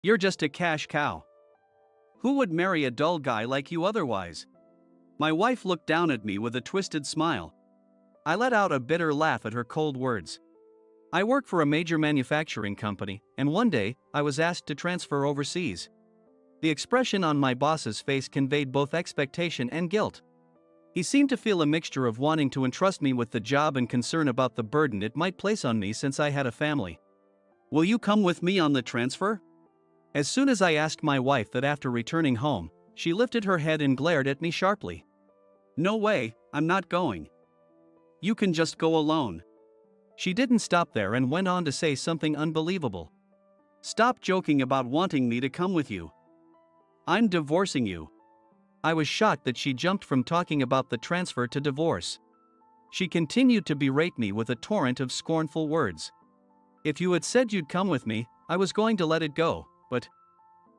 You're just a cash cow. Who would marry a dull guy like you otherwise? My wife looked down at me with a twisted smile. I let out a bitter laugh at her cold words. I work for a major manufacturing company, and one day, I was asked to transfer overseas. The expression on my boss's face conveyed both expectation and guilt. He seemed to feel a mixture of wanting to entrust me with the job and concern about the burden it might place on me since I had a family. Will you come with me on the transfer? As soon as I asked my wife that after returning home, she lifted her head and glared at me sharply. No way, I'm not going. You can just go alone. She didn't stop there and went on to say something unbelievable. Stop joking about wanting me to come with you. I'm divorcing you. I was shocked that she jumped from talking about the transfer to divorce. She continued to berate me with a torrent of scornful words. If you had said you'd come with me, I was going to let it go, but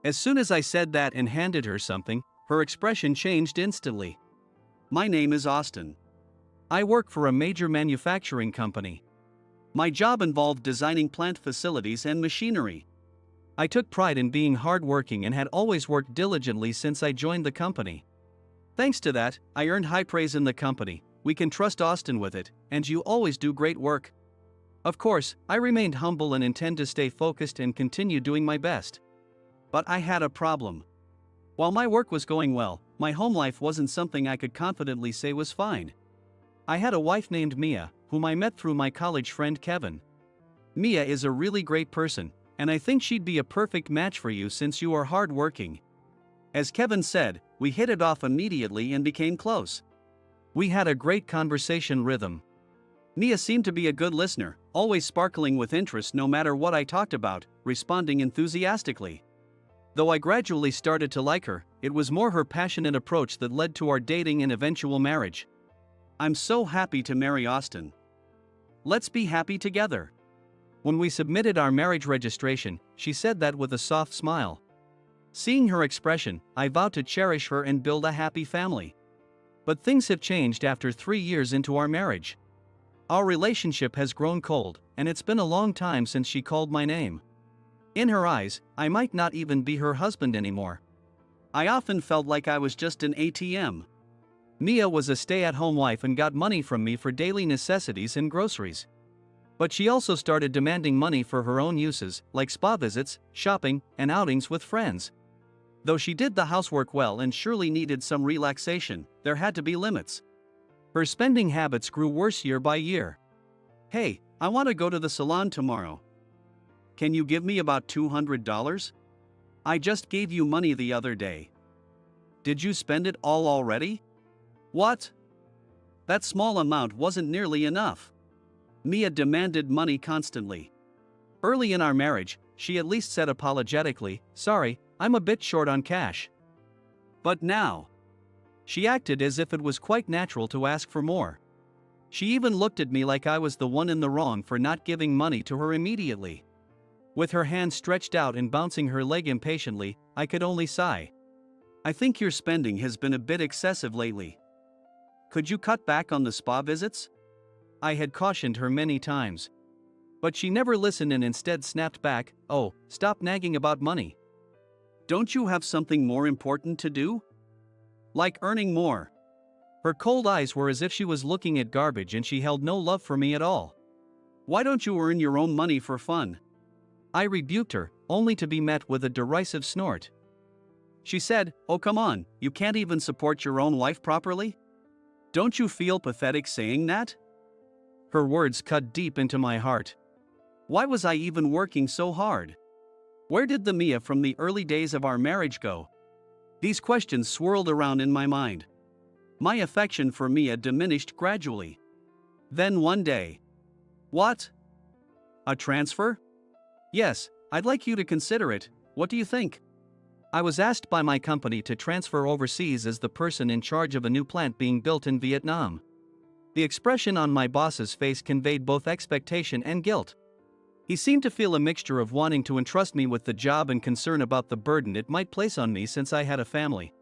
as soon as I said that and handed her something, her expression changed instantly. My name is Austin. I work for a major manufacturing company. My job involved designing plant facilities and machinery. I took pride in being hardworking and had always worked diligently since I joined the company. Thanks to that, I earned high praise in the company. We can trust Austin with it, and you always do great work. Of course, I remained humble and intend to stay focused and continue doing my best. But I had a problem. While my work was going well, my home life wasn't something I could confidently say was fine. I had a wife named Mia, whom I met through my college friend Kevin. Mia is a really great person, and I think she'd be a perfect match for you since you are hardworking. As Kevin said, we hit it off immediately and became close. We had a great conversation rhythm. Mia seemed to be a good listener, always sparkling with interest no matter what I talked about, responding enthusiastically. Though I gradually started to like her, it was more her passionate approach that led to our dating and eventual marriage. I'm so happy to marry Austin. Let's be happy together. When we submitted our marriage registration, she said that with a soft smile. Seeing her expression, I vowed to cherish her and build a happy family. But things have changed after 3 years into our marriage. Our relationship has grown cold, and it's been a long time since she called my name. In her eyes, I might not even be her husband anymore. I often felt like I was just an ATM. Mia was a stay-at-home wife and got money from me for daily necessities and groceries. But she also started demanding money for her own uses, like spa visits, shopping, and outings with friends. Though she did the housework well and surely needed some relaxation, there had to be limits. Her spending habits grew worse year by year. Hey, I want to go to the salon tomorrow. Can you give me about $200? I just gave you money the other day. Did you spend it all already? What? That small amount wasn't nearly enough. Mia demanded money constantly. Early in our marriage, she at least said apologetically, "Sorry, I'm a bit short on cash." But now, she acted as if it was quite natural to ask for more. She even looked at me like I was the one in the wrong for not giving money to her immediately. With her hand stretched out and bouncing her leg impatiently, I could only sigh. I think your spending has been a bit excessive lately. Could you cut back on the spa visits? I had cautioned her many times. But she never listened and instead snapped back, "Oh, stop nagging about money. Don't you have something more important to do? Like earning more?" Her cold eyes were as if she was looking at garbage and she held no love for me at all. Why don't you earn your own money for fun? I rebuked her, only to be met with a derisive snort. She said, "Oh come on, you can't even support your own wife properly? Don't you feel pathetic saying that?" Her words cut deep into my heart. Why was I even working so hard? Where did the Mia from the early days of our marriage go? These questions swirled around in my mind. My affection for Mia diminished gradually. Then one day. What? A transfer? Yes, I'd like you to consider it. What do you think? I was asked by my company to transfer overseas as the person in charge of a new plant being built in Vietnam. The expression on my boss's face conveyed both expectation and guilt. He seemed to feel a mixture of wanting to entrust me with the job and concern about the burden it might place on me since I had a family.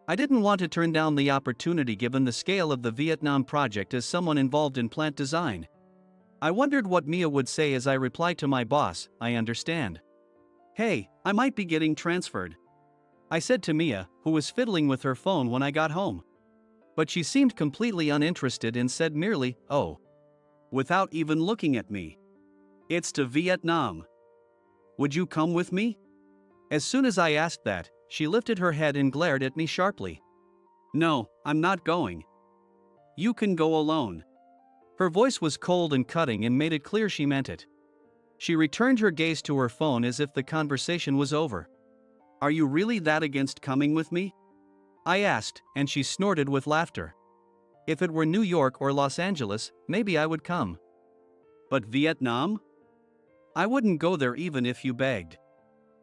I didn't want to turn down the opportunity given the scale of the Vietnam project as someone involved in plant design. I wondered what Mia would say as I replied to my boss, "I understand. Hey, I might be getting transferred, I said to Mia, who was fiddling with her phone when I got home. But she seemed completely uninterested and said merely, "Oh," without even looking at me. "It's to Vietnam. Would you come with me?" As soon as I asked that, she lifted her head and glared at me sharply. "No, I'm not going. You can go alone." Her voice was cold and cutting and made it clear she meant it. She returned her gaze to her phone as if the conversation was over. "Are you really that against coming with me?" I asked, and she snorted with laughter. "If it were New York or Los Angeles, maybe I would come. But Vietnam? I wouldn't go there even if you begged."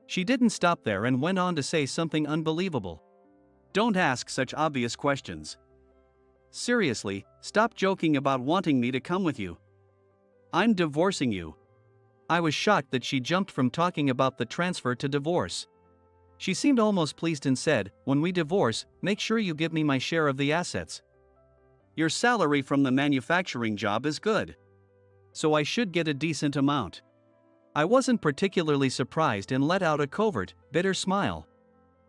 She didn't stop there and went on to say something unbelievable. "Don't ask such obvious questions. Seriously, stop joking about wanting me to come with you. I'm divorcing you." I was shocked that she jumped from talking about the transfer to divorce. She seemed almost pleased and said, "When we divorce, make sure you give me my share of the assets. Your salary from the manufacturing job is good, so I should get a decent amount." I wasn't particularly surprised and let out a covert, bitter smile.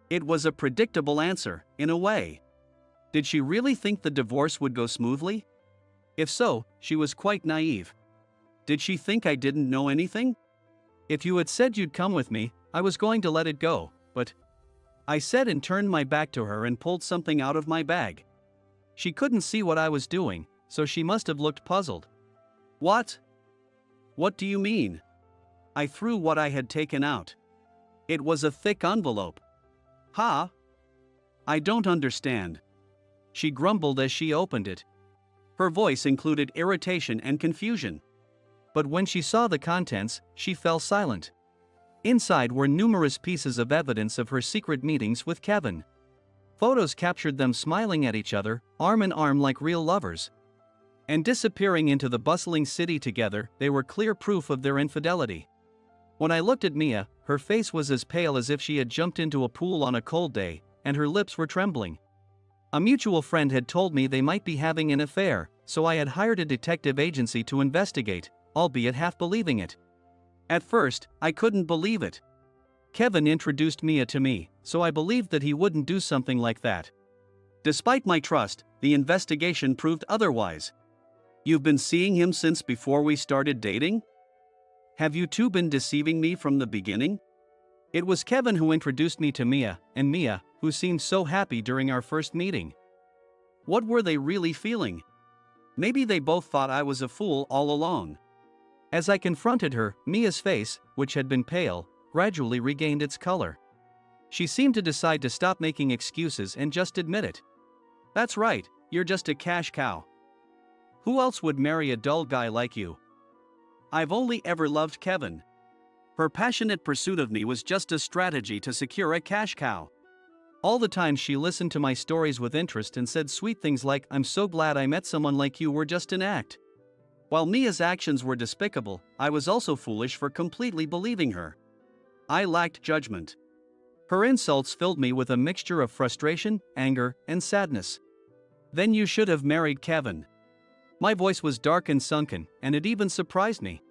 It was a predictable answer, in a way. Did she really think the divorce would go smoothly? If so, she was quite naive. Did she think I didn't know anything? "If you had said you'd come with me, I was going to let it go, but..." I said and turned my back to her and pulled something out of my bag. She couldn't see what I was doing, so she must have looked puzzled. "What? What do you mean?" I threw what I had taken out. It was a thick envelope. "Huh? I don't understand." She grumbled as she opened it. Her voice included irritation and confusion. But when she saw the contents, she fell silent. Inside were numerous pieces of evidence of her secret meetings with Kevin. Photos captured them smiling at each other, arm in arm like real lovers. And disappearing into the bustling city together, they were clear proof of their infidelity. When I looked at Mia, her face was as pale as if she had jumped into a pool on a cold day, and her lips were trembling. A mutual friend had told me they might be having an affair, so I had hired a detective agency to investigate, albeit half believing it. At first, I couldn't believe it. Kevin introduced Mia to me, so I believed that he wouldn't do something like that. Despite my trust, the investigation proved otherwise. "You've been seeing him since before we started dating? Have you two been deceiving me from the beginning?" It was Kevin who introduced me to Mia, and Mia, who seemed so happy during our first meeting. What were they really feeling? Maybe they both thought I was a fool all along. As I confronted her, Mia's face, which had been pale, gradually regained its color. She seemed to decide to stop making excuses and just admit it. "That's right, you're just a cash cow. Who else would marry a dull guy like you? I've only ever loved Kevin." Her passionate pursuit of me was just a strategy to secure a cash cow. All the time she listened to my stories with interest and said sweet things like, "I'm so glad I met someone like you," were just an act. While Mia's actions were despicable, I was also foolish for completely believing her. I lacked judgment. Her insults filled me with a mixture of frustration, anger, and sadness. "Then you should have married Kevin." My voice was dark and sunken, and it even surprised me.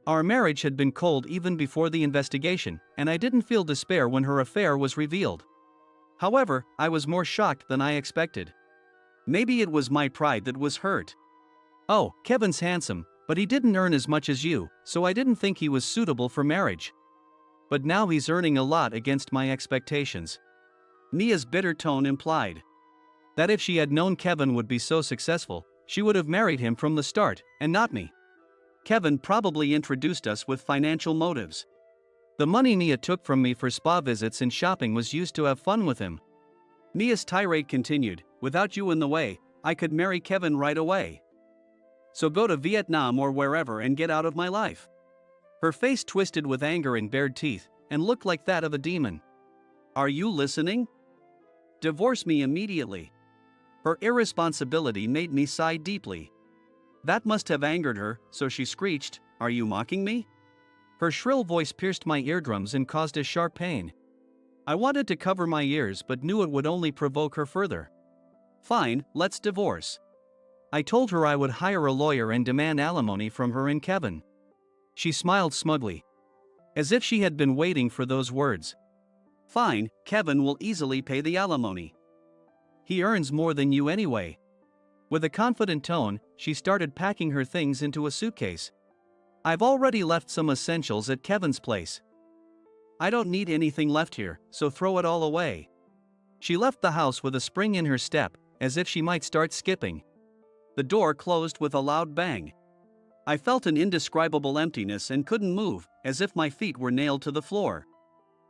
Our marriage had been cold even before the investigation, and I didn't feel despair when her affair was revealed. However, I was more shocked than I expected. Maybe it was my pride that was hurt. "Oh, Kevin's handsome, but he didn't earn as much as you, so I didn't think he was suitable for marriage. But now he's earning a lot against my expectations." Mia's bitter tone implied that if she had known Kevin would be so successful, she would have married him from the start, and not me. Kevin probably introduced us with financial motives. The money Mia took from me for spa visits and shopping was used to have fun with him. Mia's tirade continued, "Without you in the way, I could marry Kevin right away. So go to Vietnam or wherever and get out of my life." Her face twisted with anger and bared teeth, and looked like that of a demon. "Are you listening? Divorce me immediately." Her irresponsibility made me sigh deeply. That must have angered her, so she screeched, "Are you mocking me?" Her shrill voice pierced my eardrums and caused a sharp pain. I wanted to cover my ears but knew it would only provoke her further. "Fine, let's divorce." I told her I would hire a lawyer and demand alimony from her and Kevin. She smiled smugly. as if she had been waiting for those words. Fine, Kevin will easily pay the alimony. He earns more than you anyway. With a confident tone, she started packing her things into a suitcase. I've already left some essentials at Kevin's place. I don't need anything left here, so throw it all away. She left the house with a spring in her step, as if she might start skipping. The door closed with a loud bang. I felt an indescribable emptiness and couldn't move, as if my feet were nailed to the floor.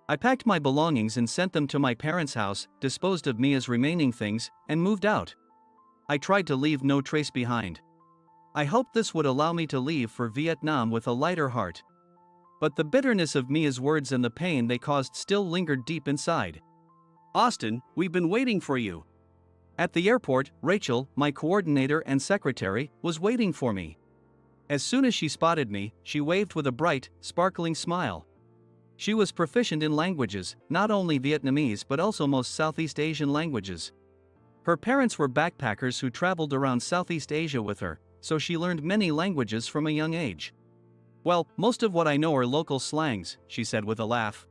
I packed my belongings and sent them to my parents' house, disposed of Mia's remaining things, and moved out. I tried to leave no trace behind. I hoped this would allow me to leave for Vietnam with a lighter heart. But the bitterness of Mia's words and the pain they caused still lingered deep inside. Austin, we've been waiting for you. At the airport, Rachel, my coordinator and secretary, was waiting for me. As soon as she spotted me, she waved with a bright, sparkling smile. She was proficient in languages, not only Vietnamese but also most Southeast Asian languages. Her parents were backpackers who traveled around Southeast Asia with her, so she learned many languages from a young age. Well, most of what I know are local slangs, she said with a laugh.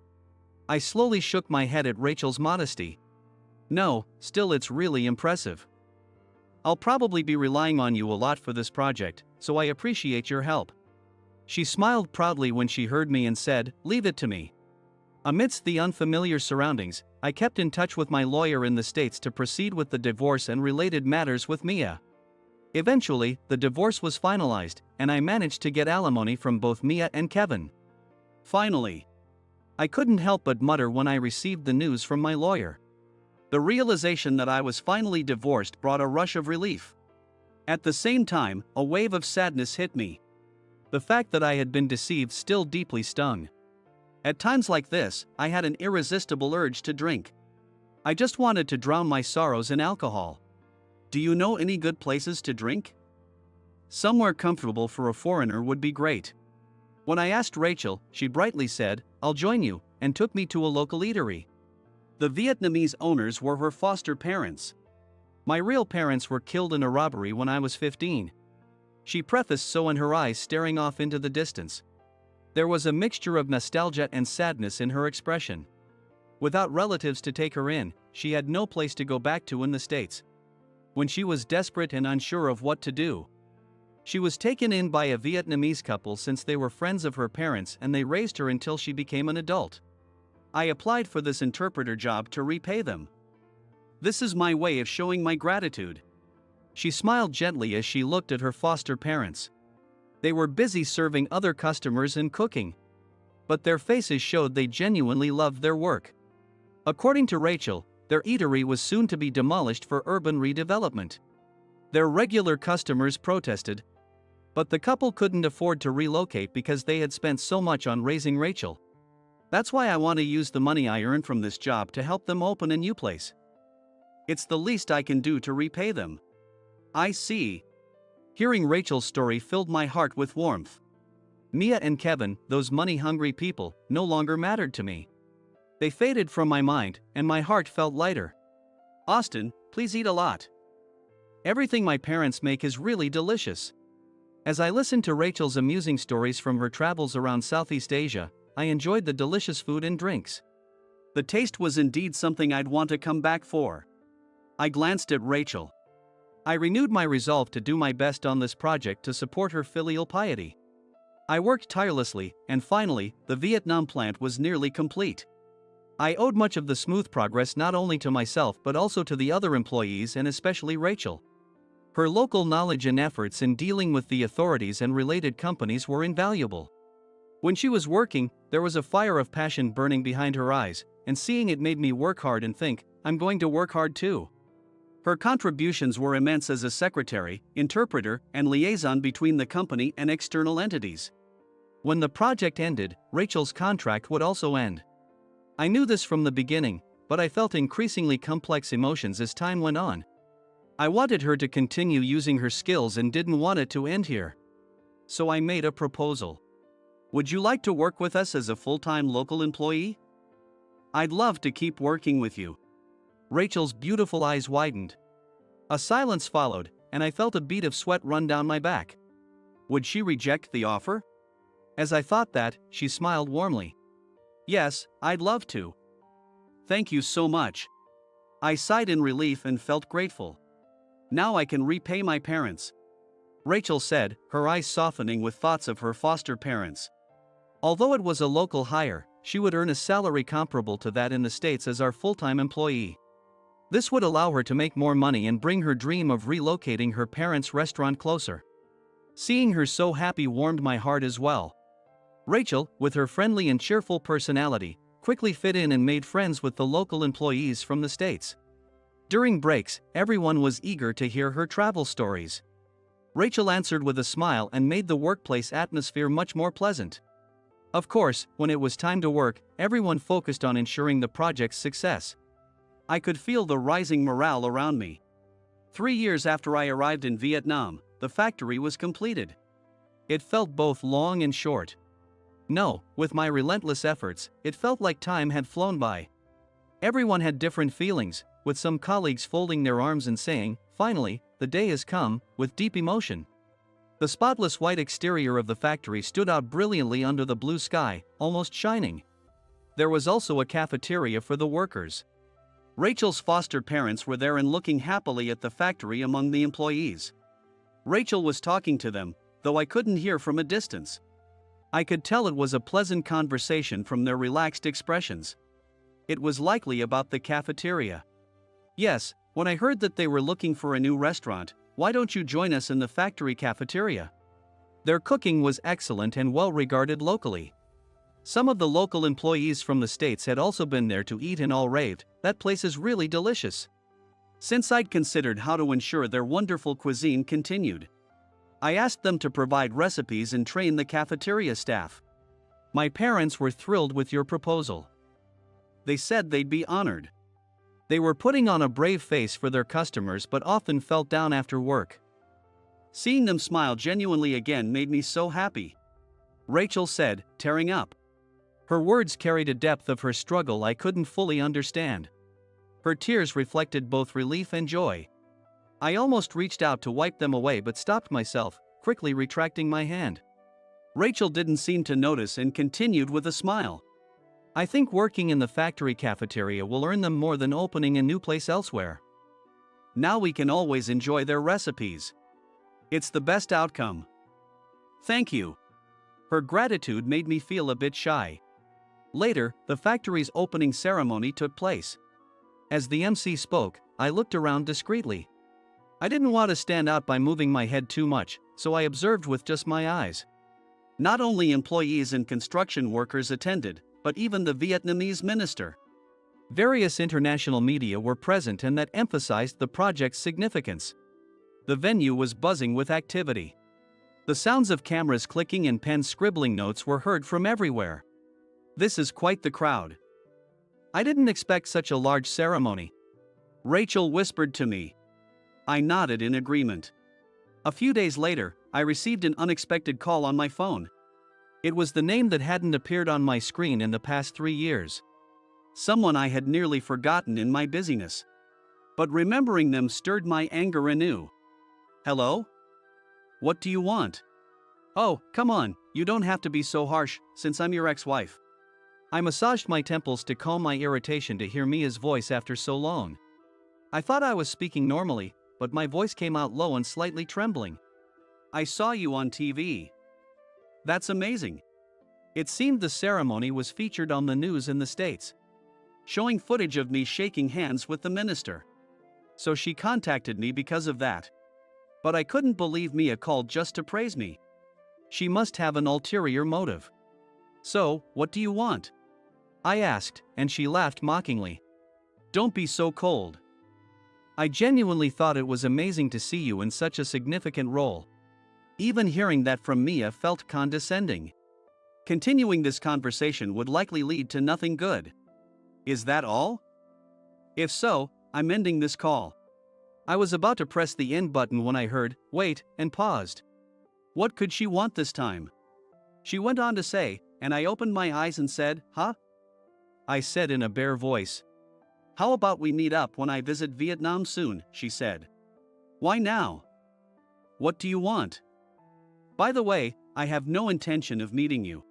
I slowly shook my head at Rachel's modesty. No, still it's really impressive. I'll probably be relying on you a lot for this project, so I appreciate your help. She smiled proudly when she heard me and said, leave it to me. Amidst the unfamiliar surroundings, I kept in touch with my lawyer in the States to proceed with the divorce and related matters with Mia. Eventually, the divorce was finalized, and I managed to get alimony from both Mia and Kevin. Finally. I couldn't help but mutter when I received the news from my lawyer. The realization that I was finally divorced brought a rush of relief. At the same time, a wave of sadness hit me. The fact that I had been deceived still deeply stung. At times like this, I had an irresistible urge to drink. I just wanted to drown my sorrows in alcohol. Do you know any good places to drink? Somewhere comfortable for a foreigner would be great. When I asked Rachel, she brightly said, I'll join you, and took me to a local eatery. The Vietnamese owners were her foster parents. My real parents were killed in a robbery when I was 15. She prefaced so in her eyes staring off into the distance. There was a mixture of nostalgia and sadness in her expression. Without relatives to take her in, she had no place to go back to in the States. When she was desperate and unsure of what to do, she was taken in by a Vietnamese couple since they were friends of her parents and they raised her until she became an adult. I applied for this interpreter job to repay them. This is my way of showing my gratitude. She smiled gently as she looked at her foster parents. They were busy serving other customers and cooking. But their faces showed they genuinely loved their work. According to Rachel, their eatery was soon to be demolished for urban redevelopment. Their regular customers protested. But the couple couldn't afford to relocate because they had spent so much on raising Rachel. That's why I want to use the money I earn from this job to help them open a new place. It's the least I can do to repay them. I see. Hearing Rachel's story filled my heart with warmth. Mia and Kevin, those money-hungry people, no longer mattered to me. They faded from my mind, and my heart felt lighter. Austin, please eat a lot. Everything my parents make is really delicious. As I listened to Rachel's amusing stories from her travels around Southeast Asia, I enjoyed the delicious food and drinks. The taste was indeed something I'd want to come back for. I glanced at Rachel. I renewed my resolve to do my best on this project to support her filial piety. I worked tirelessly, and finally, the Vietnam plant was nearly complete. I owed much of the smooth progress not only to myself but also to the other employees and especially Rachel. Her local knowledge and efforts in dealing with the authorities and related companies were invaluable. When she was working, there was a fire of passion burning behind her eyes, and seeing it made me work hard and think, I'm going to work hard too. Her contributions were immense as a secretary, interpreter, and liaison between the company and external entities. When the project ended, Rachel's contract would also end. I knew this from the beginning, but I felt increasingly complex emotions as time went on. I wanted her to continue using her skills and didn't want it to end here. So I made a proposal. Would you like to work with us as a full-time local employee? I'd love to keep working with you. Rachel's beautiful eyes widened. A silence followed, and I felt a bead of sweat run down my back. Would she reject the offer? As I thought that, she smiled warmly. Yes, I'd love to. Thank you so much. I sighed in relief and felt grateful. Now I can repay my parents. Rachel said, her eyes softening with thoughts of her foster parents. Although it was a local hire, she would earn a salary comparable to that in the States as our full-time employee. This would allow her to make more money and bring her dream of relocating her parents' restaurant closer. Seeing her so happy warmed my heart as well. Rachel, with her friendly and cheerful personality, quickly fit in and made friends with the local employees from the States. During breaks, everyone was eager to hear her travel stories. Rachel answered with a smile and made the workplace atmosphere much more pleasant. Of course, when it was time to work, everyone focused on ensuring the project's success. I could feel the rising morale around me. 3 years after I arrived in Vietnam, the factory was completed. It felt both long and short. No, with my relentless efforts, it felt like time had flown by. Everyone had different feelings, with some colleagues folding their arms and saying, "Finally, the day has come," with deep emotion. The spotless white exterior of the factory stood out brilliantly under the blue sky, almost shining. There was also a cafeteria for the workers. Rachel's foster parents were there and looking happily at the factory among the employees. Rachel was talking to them, though I couldn't hear from a distance. I could tell it was a pleasant conversation from their relaxed expressions. It was likely about the cafeteria. Yes, when I heard that they were looking for a new restaurant, why don't you join us in the factory cafeteria? Their cooking was excellent and well regarded locally. Some of the local employees from the States had also been there to eat and all raved, "That place is really delicious." Since I'd considered how to ensure their wonderful cuisine continued, I asked them to provide recipes and train the cafeteria staff. My parents were thrilled with your proposal. They said they'd be honored. They were putting on a brave face for their customers but often felt down after work. Seeing them smile genuinely again made me so happy. Rachel said, tearing up. Her words carried a depth of her struggle I couldn't fully understand. Her tears reflected both relief and joy. I almost reached out to wipe them away but stopped myself, quickly retracting my hand. Rachel didn't seem to notice and continued with a smile. "I think working in the factory cafeteria will earn them more than opening a new place elsewhere. Now we can always enjoy their recipes. It's the best outcome." Thank you. Her gratitude made me feel a bit shy. Later, the factory's opening ceremony took place. As the MC spoke, I looked around discreetly. I didn't want to stand out by moving my head too much, so I observed with just my eyes. Not only employees and construction workers attended, but even the Vietnamese minister. Various international media were present and that emphasized the project's significance. The venue was buzzing with activity. The sounds of cameras clicking and pens scribbling notes were heard from everywhere. This is quite the crowd. I didn't expect such a large ceremony. Rachel whispered to me. I nodded in agreement. A few days later, I received an unexpected call on my phone. It was the name that hadn't appeared on my screen in the past 3 years. Someone I had nearly forgotten in my busyness. But remembering them stirred my anger anew. "Hello? What do you want?" "Oh, come on, you don't have to be so harsh, since I'm your ex-wife." I massaged my temples to calm my irritation to hear Mia's voice after so long. I thought I was speaking normally, but my voice came out low and slightly trembling. "I saw you on TV. That's amazing." It seemed the ceremony was featured on the news in the States, showing footage of me shaking hands with the minister. So she contacted me because of that. But I couldn't believe Mia called just to praise me. She must have an ulterior motive. "So, what do you want?" I asked, and she laughed mockingly. "Don't be so cold. I genuinely thought it was amazing to see you in such a significant role." Even hearing that from Mia felt condescending. Continuing this conversation would likely lead to nothing good. Is that all? If so, I'm ending this call. I was about to press the end button when I heard, "Wait," and paused. What could she want this time? She went on to say, and I opened my eyes and said, "Huh?" I said in a bare voice. "How about we meet up when I visit Vietnam soon," she said. "Why now? What do you want? By the way, I have no intention of meeting you.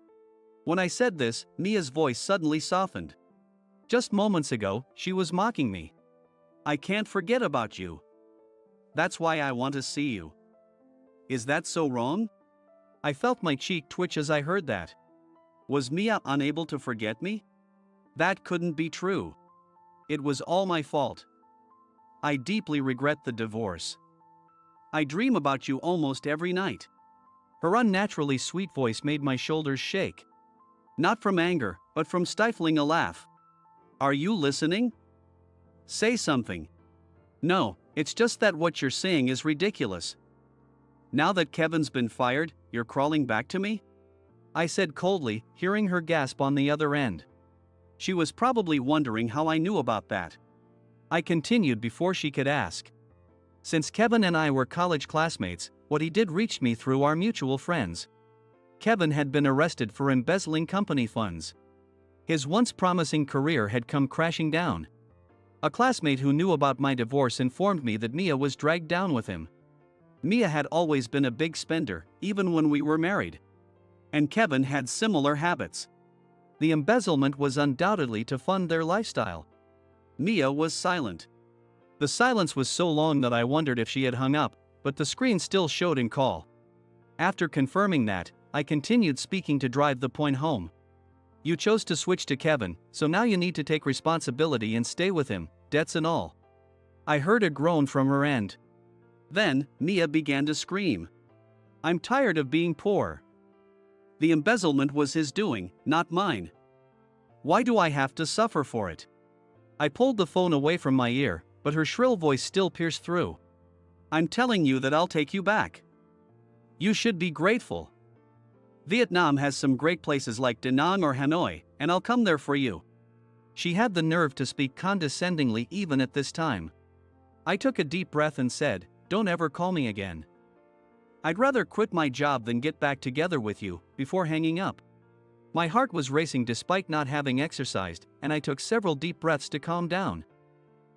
When I said this, Mia's voice suddenly softened. Just moments ago, she was mocking me. I can't forget about you. That's why I want to see you. Is that so wrong? I felt my cheek twitch as I heard that. Was Mia unable to forget me? That couldn't be true. It was all my fault. I deeply regret the divorce. I dream about you almost every night. Her unnaturally sweet voice made my shoulders shake. Not from anger, but from stifling a laugh. Are you listening? Say something. No, it's just that what you're saying is ridiculous. Now that Kevin's been fired, you're crawling back to me? I said coldly, hearing her gasp on the other end. She was probably wondering how I knew about that. I continued before she could ask. Since Kevin and I were college classmates, what he did reached me through our mutual friends. Kevin had been arrested for embezzling company funds. His once promising career had come crashing down. A classmate who knew about my divorce informed me that Mia was dragged down with him. Mia had always been a big spender, even when we were married. And Kevin had similar habits. The embezzlement was undoubtedly to fund their lifestyle. Mia was silent. The silence was so long that I wondered if she had hung up, but the screen still showed in call. After confirming that, I continued speaking to drive the point home. You chose to switch to Kevin, so now you need to take responsibility and stay with him, debts and all. I heard a groan from her end. Then, Mia began to scream. I'm tired of being poor. The embezzlement was his doing, not mine. Why do I have to suffer for it? I pulled the phone away from my ear, but her shrill voice still pierced through. I'm telling you that I'll take you back. You should be grateful. Vietnam has some great places like Da Nang or Hanoi, and I'll come there for you. She had the nerve to speak condescendingly even at this time. I took a deep breath and said, don't ever call me again. I'd rather quit my job than get back together with you, before hanging up. My heart was racing despite not having exercised, and I took several deep breaths to calm down.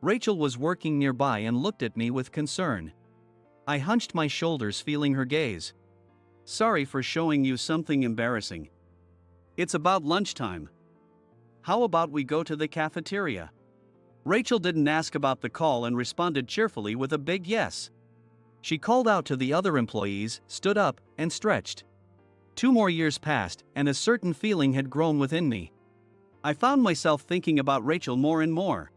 Rachel was working nearby and looked at me with concern. I hunched my shoulders, feeling her gaze. Sorry for showing you something embarrassing. It's about lunchtime. How about we go to the cafeteria? Rachel didn't ask about the call and responded cheerfully with a big yes. She called out to the other employees, stood up, and stretched. 2 more years passed, and a certain feeling had grown within me. I found myself thinking about Rachel more and more.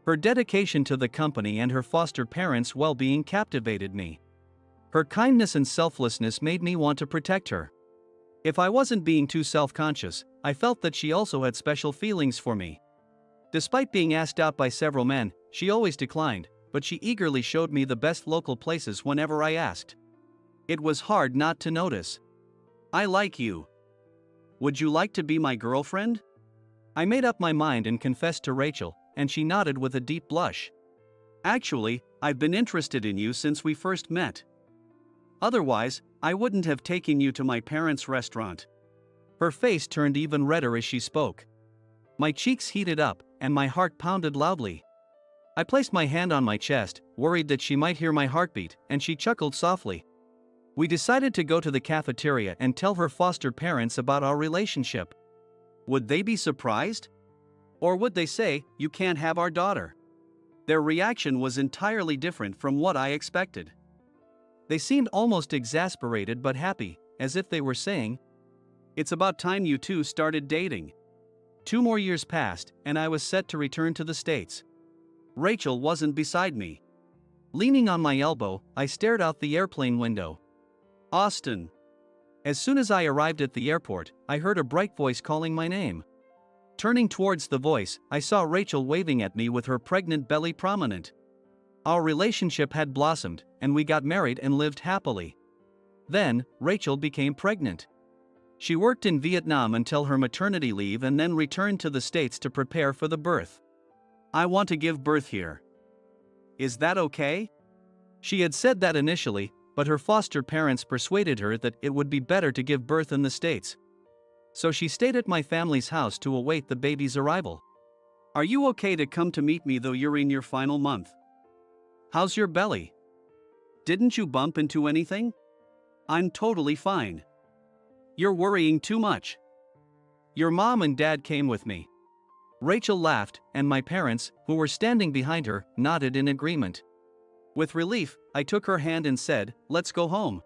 Her dedication to the company and her foster parents' well-being captivated me. Her kindness and selflessness made me want to protect her. If I wasn't being too self-conscious, I felt that she also had special feelings for me. Despite being asked out by several men, she always declined, but she eagerly showed me the best local places whenever I asked. It was hard not to notice. I like you. Would you like to be my girlfriend? I made up my mind and confessed to Rachel, and she nodded with a deep blush. Actually, I've been interested in you since we first met. Otherwise, I wouldn't have taken you to my parents' restaurant. Her face turned even redder as she spoke. My cheeks heated up, and my heart pounded loudly. I placed my hand on my chest, worried that she might hear my heartbeat, and she chuckled softly. We decided to go to the cafeteria and tell her foster parents about our relationship. Would they be surprised? Or would they say, you can't have our daughter? Their reaction was entirely different from what I expected. They seemed almost exasperated but happy, as if they were saying, it's about time you two started dating. 2 more years passed, and I was set to return to the States. Rachel wasn't beside me. Leaning on my elbow, I stared out the airplane window. Austin. As soon as I arrived at the airport, I heard a bright voice calling my name. Turning towards the voice, I saw Rachel waving at me with her pregnant belly prominent. Our relationship had blossomed, and we got married and lived happily. Then, Rachel became pregnant. She worked in Vietnam until her maternity leave and then returned to the States to prepare for the birth. I want to give birth here. Is that okay? She had said that initially, but her foster parents persuaded her that it would be better to give birth in the States. So she stayed at my family's house to await the baby's arrival. Are you okay to come to meet me though you're in your final month? How's your belly? Didn't you bump into anything? I'm totally fine. You're worrying too much. Your mom and dad came with me. Rachel laughed, and my parents, who were standing behind her, nodded in agreement. With relief, I took her hand and said, "Let's go home."